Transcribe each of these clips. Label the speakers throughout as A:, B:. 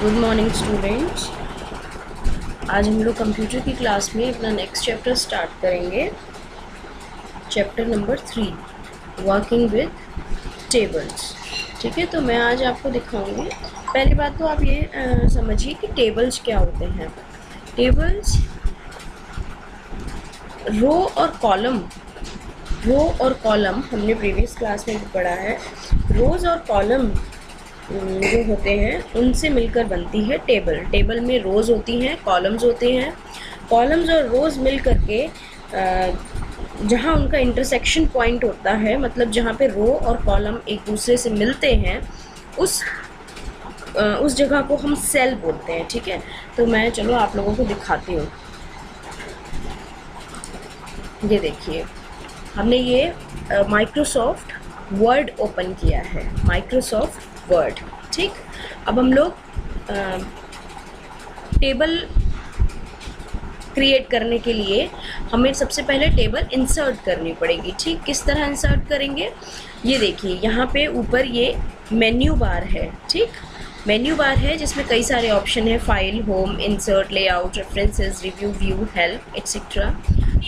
A: Good morning students. आज हम लोग कंप्यूटर की क्लास में अपना नेक्स्ट चैप्टर स्टार्ट करेंगे। Chapter number 3, working with tables. ठीक है, तो मैं आज आपको दिखाऊंगी। पहली बात तो आप ये समझिए कि टेबल्स क्या होते हैं। टेबल्स रो और कॉलम हमने प्रीवियस क्लास में भी पढ़ा है। रोज़ और कॉलम जो होते हैं उनसे मिलकर बनती है टेबल। टेबल में रोज़ होती हैं, कॉलम्स होते हैं। कॉलम्स और रोज़ मिल करके जहाँ उनका इंटरसेक्शन पॉइंट होता है, मतलब जहाँ पे रो और कॉलम एक दूसरे से मिलते हैं, उस जगह को हम सेल बोलते हैं। ठीक है, तो मैं चलो आप लोगों को दिखाती हूँ। ये देखिए, हमने ये माइक्रोसॉफ्ट वर्ड ओपन किया है, माइक्रोसॉफ्ट वर्ड। ठीक, अब हम लोग टेबल क्रिएट करने के लिए हमें सबसे पहले टेबल इंसर्ट करनी पड़ेगी। ठीक, किस तरह इंसर्ट करेंगे, ये देखिए यहाँ पे ऊपर ये मेन्यू बार है। ठीक, मेन्यू बार है जिसमें कई सारे ऑप्शन है, file, home, insert, layout, references, review, view, help, etcetera.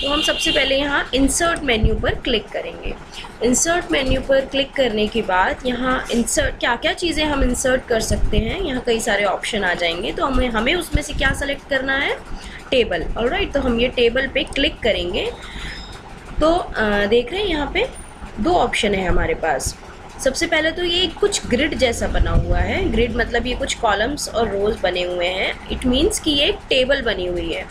A: तो हम सबसे पहले यहाँ इंसर्ट मेन्यू पर क्लिक करेंगे। इंसर्ट मेन्यू पर क्लिक करने के बाद यहाँ इंसर्ट क्या क्या चीज़ें हम इंसर्ट कर सकते हैं, यहाँ कई सारे ऑप्शन आ जाएंगे। तो हमें उसमें से क्या सेलेक्ट करना है, टेबल। ऑलराइट, तो हम ये टेबल पे क्लिक करेंगे तो देख रहे हैं यहाँ पे दो ऑप्शन है हमारे पास। सबसे पहले तो ये कुछ ग्रिड जैसा बना हुआ है। ग्रिड मतलब ये कुछ कॉलम्स और रोज़ बने हुए हैं। इट मीन्स कि ये एक टेबल बनी हुई है।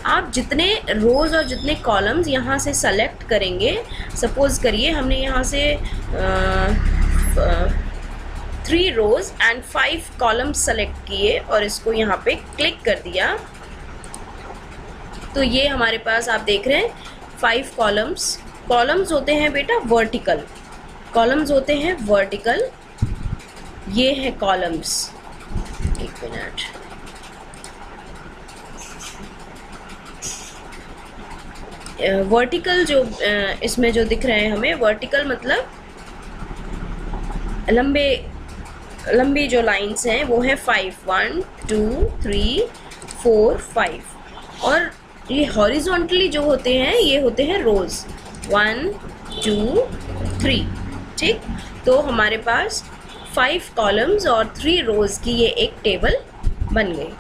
A: आप जितने रोज़ और जितने कॉलम्स यहाँ से सेलेक्ट करेंगे, सपोज़ करिए हमने यहाँ से 3 रोज़ एंड 5 कॉलम्स सेलेक्ट किए और इसको यहाँ पे क्लिक कर दिया, तो ये हमारे पास आप देख रहे हैं 5 कॉलम्स। कॉलम्स होते हैं बेटा वर्टिकल, कॉलम्स होते हैं वर्टिकल। ये है कॉलम्स, एक मिनट, वर्टिकल जो इसमें जो दिख रहे हैं हमें, वर्टिकल मतलब लंबी जो लाइंस हैं वो है 5, 1 2 3 4 5। और ये हॉरिजॉन्टली जो होते हैं ये होते हैं रोज़, 1 2 3। ठीक, तो हमारे पास 5 कॉलम्स और 3 रोज़ की ये एक टेबल बन गई।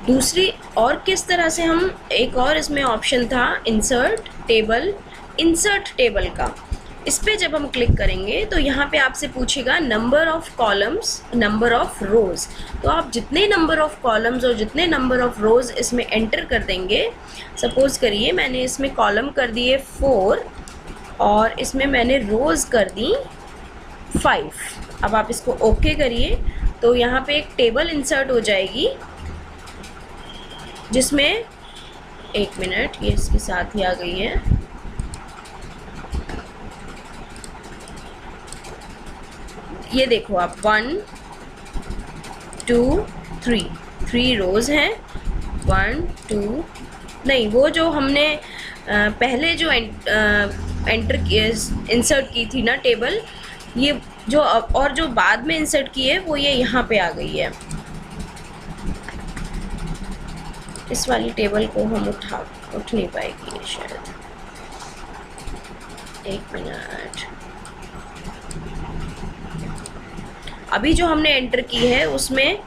A: दूसरी और किस तरह से हम, एक और इसमें ऑप्शन था इंसर्ट टेबल, इंसर्ट टेबल का। इस पर जब हम क्लिक करेंगे तो यहाँ पे आपसे पूछेगा number of columns, number of rows. तो आप जितने नंबर ऑफ़ कॉलम्स और जितने नंबर ऑफ़ रोज़ इसमें एंटर कर देंगे, सपोज़ करिए मैंने इसमें कॉलम कर दिए 4 और इसमें मैंने रोज़ कर दी 5। अब आप इसको ओके करिए तो यहाँ पे एक टेबल इंसर्ट हो जाएगी जिसमें, एक मिनट, ये इसके साथ ही आ गई है। ये देखो आप 1 2 3 रोज़ हैं। 1 2 नहीं, वो जो हमने पहले जो इंसर्ट की थी ना टेबल, ये जो और जो बाद में इंसर्ट की है वो ये यहाँ पे आ गई है। इस वाली टेबल को हम उठ नहीं पाएगी ये शायद, एक मिनट। अभी जो हमने एंटर की है उसमें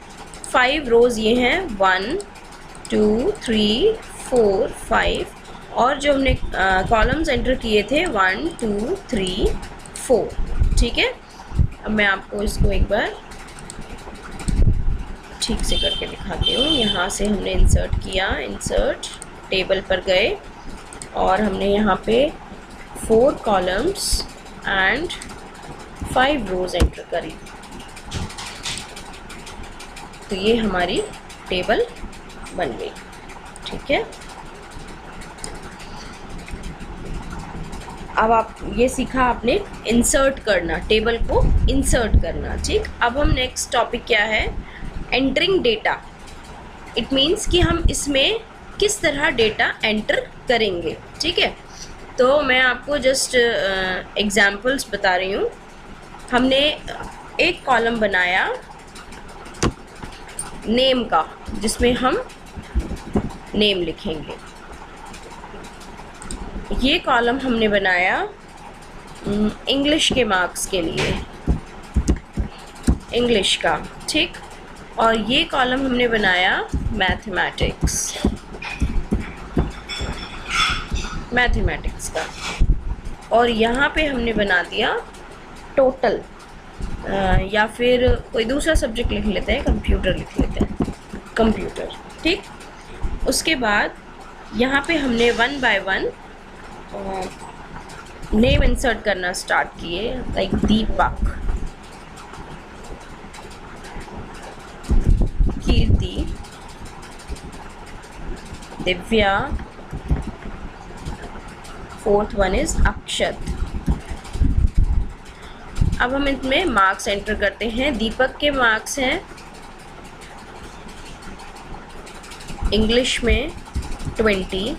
A: 5 रोज़ ये हैं, 1 2 3 4 5, और जो हमने कॉलम्स एंटर किए थे 1 2 3 4। ठीक है, अब मैं आपको इसको एक बार ठीक से करके दिखाती हूँ। यहाँ से हमने इंसर्ट किया, इंसर्ट टेबल पर गए और हमने यहाँ पे 4 कॉलम्स एंड 5 रोज़ एंटर करी, तो ये हमारी टेबल बन गई। ठीक है, अब आप ये सीखा आपने इंसर्ट करना, टेबल को इंसर्ट करना। ठीक, अब हम नेक्स्ट टॉपिक क्या है, एंटरिंग डेटा। इट मीन्स कि हम इसमें किस तरह डेटा एंटर करेंगे। ठीक है, तो मैं आपको जस्ट एग्जांपल्स बता रही हूँ। हमने एक कॉलम बनाया नेम का, जिसमें हम नेम लिखेंगे। ये कॉलम हमने बनाया इंग्लिश के मार्क्स के लिए, इंग्लिश का, ठीक। और ये कॉलम हमने बनाया मैथमेटिक्स का। और यहाँ पे हमने बना दिया टोटल, या फिर कोई दूसरा सब्जेक्ट लिख लेते हैं, कंप्यूटर लिख लेते हैं, कंप्यूटर, ठीक। उसके बाद यहाँ पे हमने 1 बाय 1 नेम इंसर्ट करना स्टार्ट किए, like Deepak, Kirti, Divya, 4th one is Akshat. अब हम इसमें मार्क्स एंटर करते हैं। दीपक के मार्क्स हैं इंग्लिश में 20,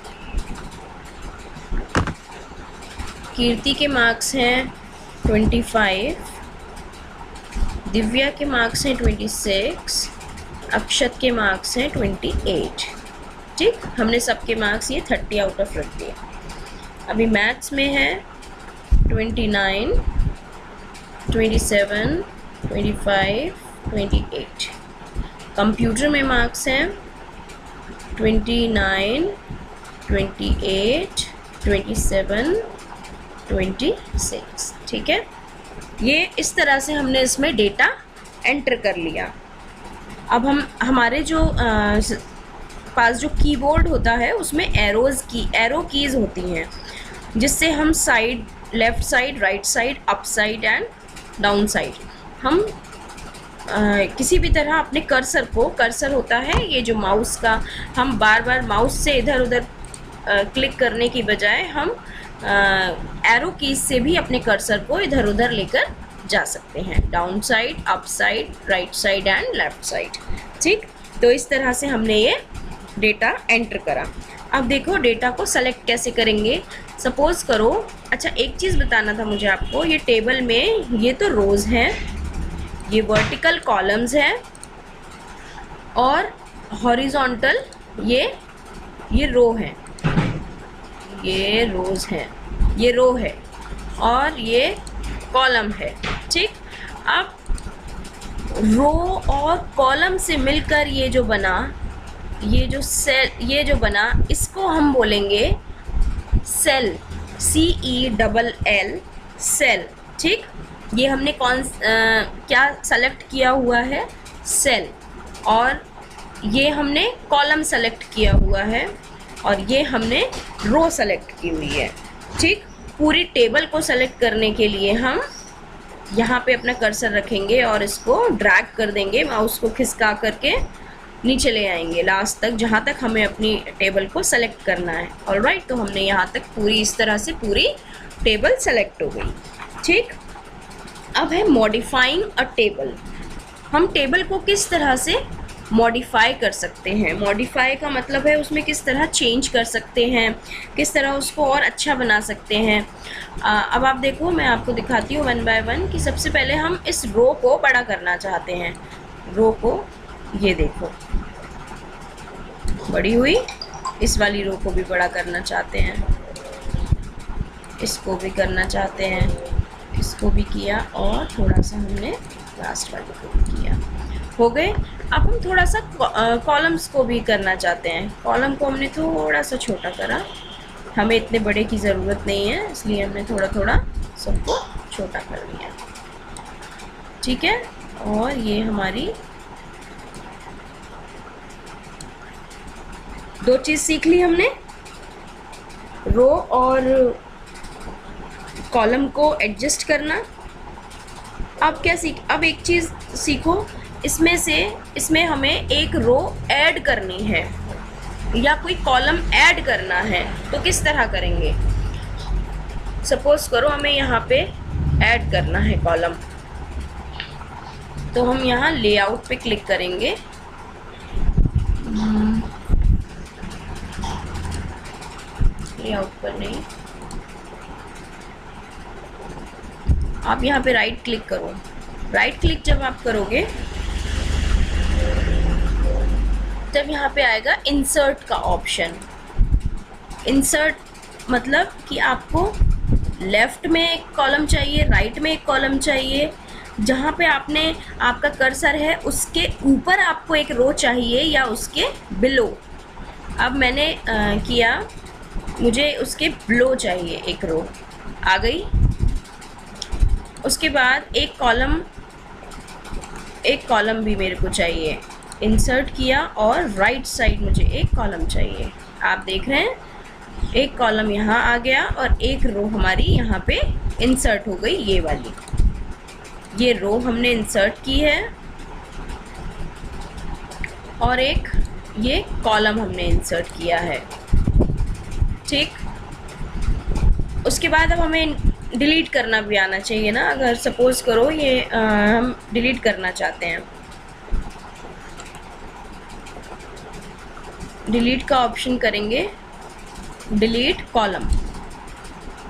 A: कीर्ति के मार्क्स हैं 25, दिव्या के मार्क्स हैं 26, अक्षत के मार्क्स हैं 28, ठीक। हमने सबके मार्क्स ये 30 आउट ऑफ रख दिए। अभी मैथ्स में है 29, 27, 25, 28। कंप्यूटर में मार्क्स हैं 29, 28, 27, 26, ठीक है। ये इस तरह से हमने इसमें डेटा एंटर कर लिया। अब हम हमारे जो पास जो कीबोर्ड होता है उसमें एरो कीज़ होती हैं, जिससे हम side, left side, right side, up side and down side, हम किसी भी तरह अपने कर्सर होता है ये जो माउस का, हम बार बार माउस से इधर उधर क्लिक करने की बजाय हम एरो कीज से भी अपने कर्सर को इधर उधर लेकर जा सकते हैं, down side, up side, right side and left side, ठीक। तो इस तरह से हमने ये डेटा एंटर करा। अब देखो डेटा को सेलेक्ट कैसे करेंगे। सपोज़ करो, अच्छा एक चीज़ बताना था मुझे आपको, ये टेबल में ये तो रोज़ हैं, ये वर्टिकल कॉलम्स हैं, और हॉरिजॉन्टल ये रो हैं, ये रोज़ हैं, ये रो है, और ये कॉलम है, ठीक। अब रो और कॉलम से मिलकर ये जो बना, ये जो सेल, ये जो बना, इसको हम बोलेंगे सेल, CELL, सेल, ठीक। ये हमने क्या सेलेक्ट किया हुआ है, सेल, और ये हमने कॉलम सेलेक्ट किया हुआ है, और ये हमने रो सेलेक्ट की हुई है, ठीक। पूरी टेबल को सेलेक्ट करने के लिए हम यहाँ पे अपना कर्सर रखेंगे और इसको ड्रैग कर देंगे, माउस को खिसका करके नीचे ले आएंगे लास्ट तक, जहाँ तक हमें अपनी टेबल को सेलेक्ट करना है। ऑलराइट, तो हमने यहाँ तक पूरी इस तरह से पूरी टेबल सेलेक्ट हो गई, ठीक। अब है मॉडिफाइंग अ टेबल। हम टेबल को किस तरह से मॉडिफाई कर सकते हैं। मॉडिफाई का मतलब है उसमें किस तरह चेंज कर सकते हैं, किस तरह उसको और अच्छा बना सकते हैं। अब आप देखो, मैं आपको दिखाती हूँ 1 बाय 1 कि सबसे पहले हम इस रो को बड़ा करना चाहते हैं। रो को ये देखो बड़ी हुई, इस वाली रो को भी बड़ा करना चाहते हैं, इसको भी करना चाहते हैं, इसको भी किया, और थोड़ा सा हमने लास्ट वाले को भी किया, हो गए। अब हम थोड़ा सा कॉलम्स को भी करना चाहते हैं। कॉलम को हमने थोड़ा सा छोटा करा, हमें इतने बड़े की ज़रूरत नहीं है, इसलिए हमने थोड़ा थोड़ा सबको छोटा कर लिया, ठीक है। और ये हमारी 2 चीज़ सीख ली हमने, रो और कॉलम को एडजस्ट करना। अब अब एक चीज़ सीखो, इसमें हमें एक रो ऐड करनी है या कोई कॉलम ऐड करना है, तो किस तरह करेंगे। सपोज़ करो हमें यहाँ पे ऐड करना है कॉलम, तो हम यहाँ लेआउट पे क्लिक करेंगे, लेआउट पर नहीं, आप यहाँ पे राइट क्लिक करो। राइट क्लिक जब आप करोगे तब यहाँ पे आएगा इंसर्ट का ऑप्शन। इंसर्ट मतलब कि आपको लेफ़्ट में एक कॉलम चाहिए, राइट में एक कॉलम चाहिए, जहाँ पे आपने आपका कर्सर है उसके ऊपर आपको एक रो चाहिए या उसके बिलो। अब मैंने किया, मुझे उसके बिलो चाहिए एक रो, आ गई। उसके बाद एक कॉलम भी मेरे को चाहिए, इंसर्ट किया और राइट साइड मुझे एक कॉलम चाहिए। आप देख रहे हैं एक कॉलम यहाँ आ गया और एक रो हमारी यहाँ पे इंसर्ट हो गई, ये वाली, ये रो हमने इंसर्ट की है और एक ये कॉलम हमने इंसर्ट किया है। ठीक, उसके बाद अब हमें डिलीट करना भी आना चाहिए ना। अगर सपोज़ करो ये हम डिलीट करना चाहते हैं, डिलीट का ऑप्शन करेंगे, डिलीट कॉलम,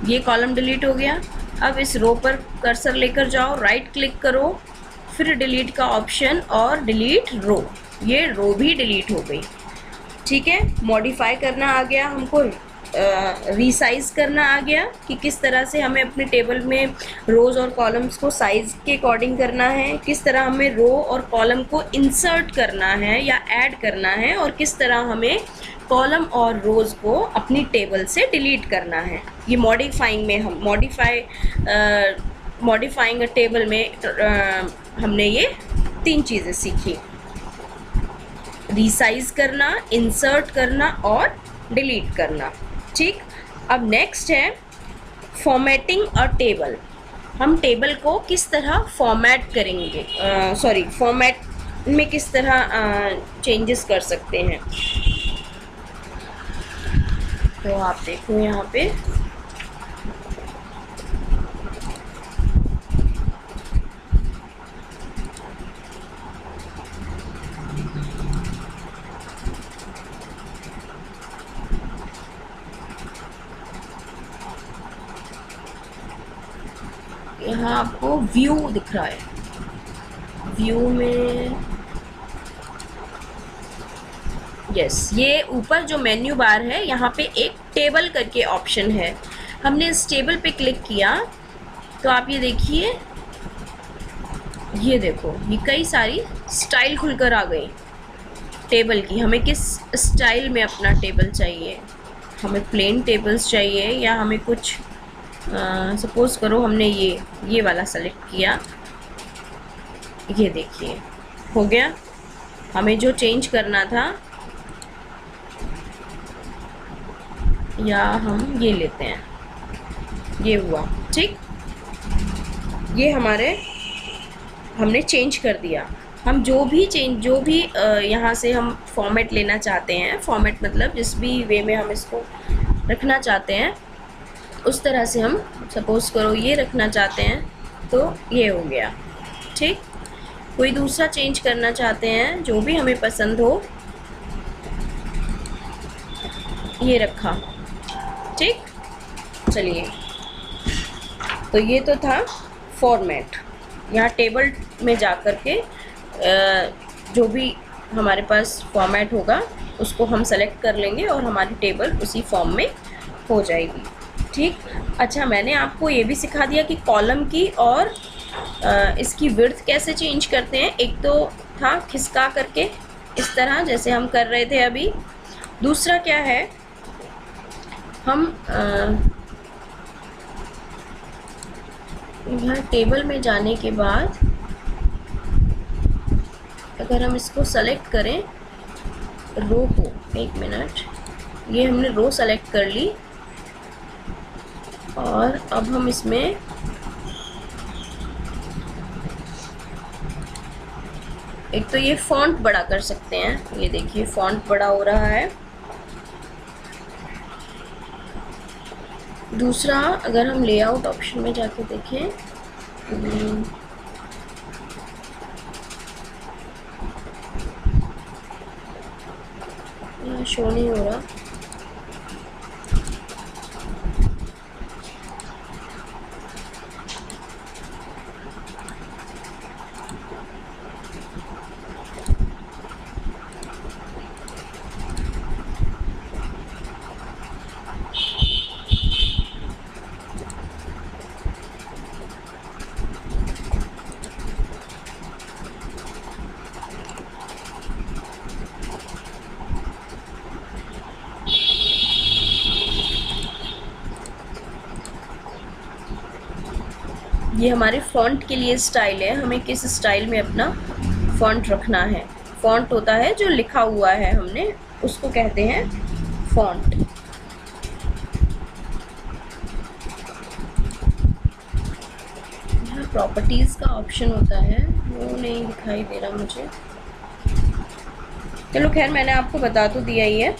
A: ये कॉलम डिलीट हो गया। अब इस रो पर कर्सर लेकर जाओ, राइट क्लिक करो, फिर डिलीट का ऑप्शन और डिलीट रो, ये रो भी डिलीट हो गई। ठीक है, मॉडिफाई करना आ गया हमको, रीसाइज करना आ गया कि किस तरह से हमें अपने टेबल में रोज़ और कॉलम्स को साइज़ के अकॉर्डिंग करना है, किस तरह हमें रो और कॉलम को इंसर्ट करना है या ऐड करना है, और किस तरह हमें कॉलम और रोज़ को अपनी टेबल से डिलीट करना है। ये मॉडिफाइंग में हम मॉडिफाइंग अ टेबल में हमने ये 3 चीज़ें सीखी, रीसाइज करना, इंसर्ट करना और डिलीट करना। ठीक, अब नेक्स्ट है फॉर्मेटिंग अ टेबल। हम टेबल को किस तरह फॉर्मेट करेंगे, फॉर्मेट में किस तरह चेंजेस कर सकते हैं। तो आप देखो यहाँ पे यहाँ आपको व्यू दिख रहा है, व्यू में यस, ये ऊपर जो मेन्यू बार है यहाँ पे एक टेबल करके ऑप्शन है, हमने इस टेबल पे क्लिक किया तो आप ये देखिए, ये देखो ये कई सारी स्टाइल खुलकर आ गई टेबल की। हमें किस स्टाइल में अपना टेबल चाहिए, हमें प्लेन टेबल्स चाहिए या हमें कुछ सपोज़ करो हमने ये वाला सेलेक्ट किया, ये देखिए हो गया। हमें जो चेंज करना था, या हम ये लेते हैं, ये हुआ। ठीक, ये हमने चेंज कर दिया। हम जो भी यहाँ से हम फॉर्मेट लेना चाहते हैं, फॉर्मेट मतलब जिस भी वे में हम इसको रखना चाहते हैं उस तरह से हम सपोज़ करो ये रखना चाहते हैं तो ये हो गया। ठीक, कोई दूसरा चेंज करना चाहते हैं जो भी हमें पसंद हो, ये रखा। ठीक, चलिए, तो ये तो था फॉर्मेट। यहाँ टेबल में जा कर के जो भी हमारे पास फॉर्मेट होगा उसको हम सेलेक्ट कर लेंगे और हमारी टेबल उसी फॉर्म में हो जाएगी। ठीक, अच्छा, मैंने आपको ये भी सिखा दिया कि कॉलम की और इसकी विड्थ कैसे चेंज करते हैं। एक तो था खिसका करके इस तरह जैसे हम कर रहे थे अभी। दूसरा क्या है, हम यहाँ टेबल में जाने के बाद अगर हम इसको सेलेक्ट करें रो को, एक मिनट, ये हमने रो सेलेक्ट कर ली और अब हम इसमें एक तो ये फॉन्ट बड़ा कर सकते हैं, ये देखिए फॉन्ट बड़ा हो रहा है। दूसरा, अगर हम लेआउट ऑप्शन में जाके देखें, यहाँ शो नहीं हो रहा, ये हमारे फॉन्ट के लिए स्टाइल है, हमें किस स्टाइल में अपना फॉन्ट रखना है। फॉन्ट होता है जो लिखा हुआ है हमने, उसको कहते हैं फॉन्ट। यहाँ प्रॉपर्टीज़ का ऑप्शन होता है, वो नहीं दिखाई दे रहा मुझे। चलो खैर, मैंने आपको बता तो दिया ही है।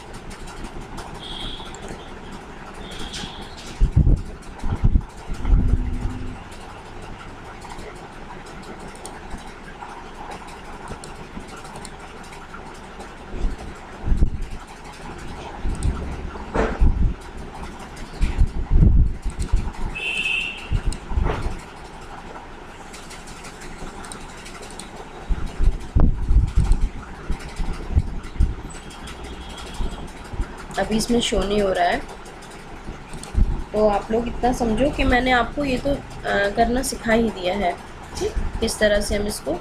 A: अभी इसमें शो नहीं हो रहा है, तो आप लोग इतना समझो कि मैंने आपको ये तो करना सिखा ही दिया है। ठीक, किस तरह से हम इसको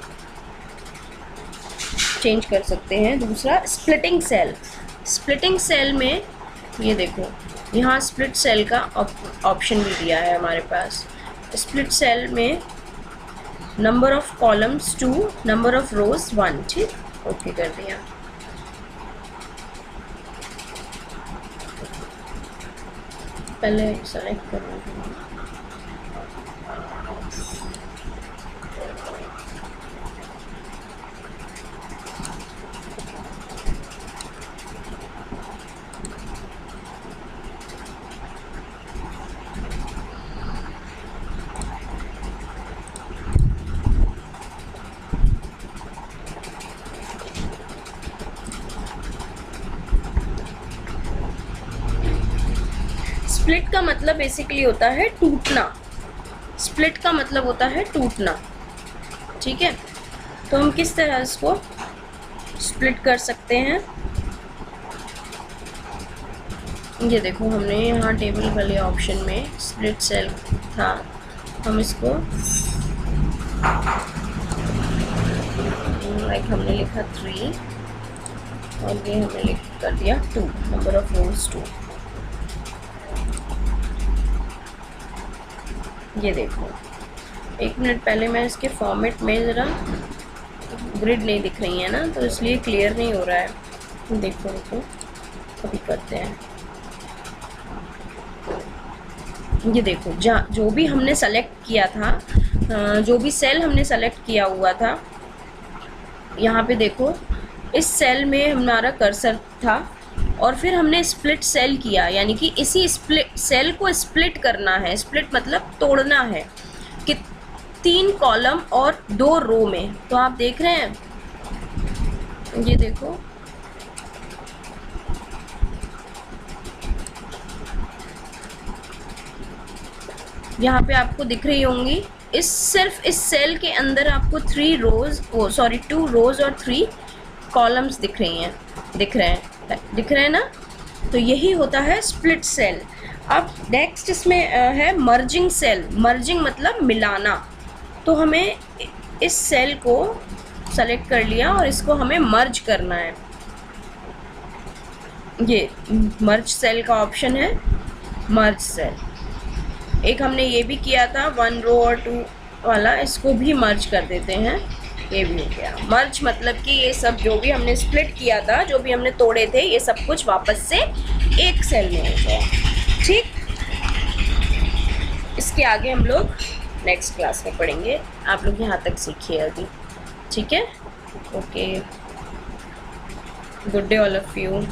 A: चेंज कर सकते हैं। दूसरा, स्प्लिटिंग सेल। स्प्लिटिंग सेल में ये देखो, यहाँ स्प्लिट सेल का ऑप्शन भी दिया है हमारे पास। स्प्लिट सेल में number of columns 2, number of रोज 1। ठीक, ओके कर दिया। पहले सेलेक्ट करना है। स्प्लिट का मतलब बेसिकली होता है टूटना। स्प्लिट का मतलब होता है टूटना। ठीक है, तो हम किस तरह इसको स्प्लिट कर सकते हैं, ये देखो, हमने यहाँ टेबल वाले ऑप्शन में स्प्लिट सेल था, हम इसको लाइक हमने लिखा 3 और ये हमने लिख कर दिया 2, नंबर ऑफ रोज 2। ये देखो, एक मिनट पहले मैं इसके फॉर्मेट में ज़रा ग्रिड नहीं दिख रही है ना, तो इसलिए क्लियर नहीं हो रहा है। देखो अभी करते हैं। ये देखो, जो भी हमने सेलेक्ट किया था, जो भी सेल हमने सेलेक्ट किया हुआ था, यहाँ पे देखो इस सेल में हमारा कर्सर था और फिर हमने स्प्लिट सेल किया, यानी कि इसी स्प्लिट सेल को स्प्लिट करना है। स्प्लिट मतलब तोड़ना है कि 3 कॉलम और 2 रो में। तो आप देख रहे हैं, ये देखो, यहाँ पे आपको दिख रही होंगी, सिर्फ इस सेल के अंदर आपको 2 रोज और 3 कॉलम्स दिख रहे हैं ना। तो यही होता है स्प्लिट सेल। अब नेक्स्ट इसमें है मर्जिंग सेल। मर्जिंग मतलब मिलाना। तो हमें इस सेल को सेलेक्ट कर लिया और इसको हमें मर्ज करना है। ये मर्ज सेल का ऑप्शन है, मर्ज सेल। एक हमने ये भी किया था 1 रो और 2 वाला, इसको भी मर्ज कर देते हैं। ये भी हो गया मर्ज, मतलब कि ये सब जो भी हमने स्प्लिट किया था, जो भी हमने तोड़े थे, ये सब कुछ वापस से एक सेल में हो गया। ठीक, इसके आगे हम लोग नेक्स्ट क्लास में पढ़ेंगे। आप लोग यहाँ तक सीखिए अभी। ठीक है, okay, good day all of you.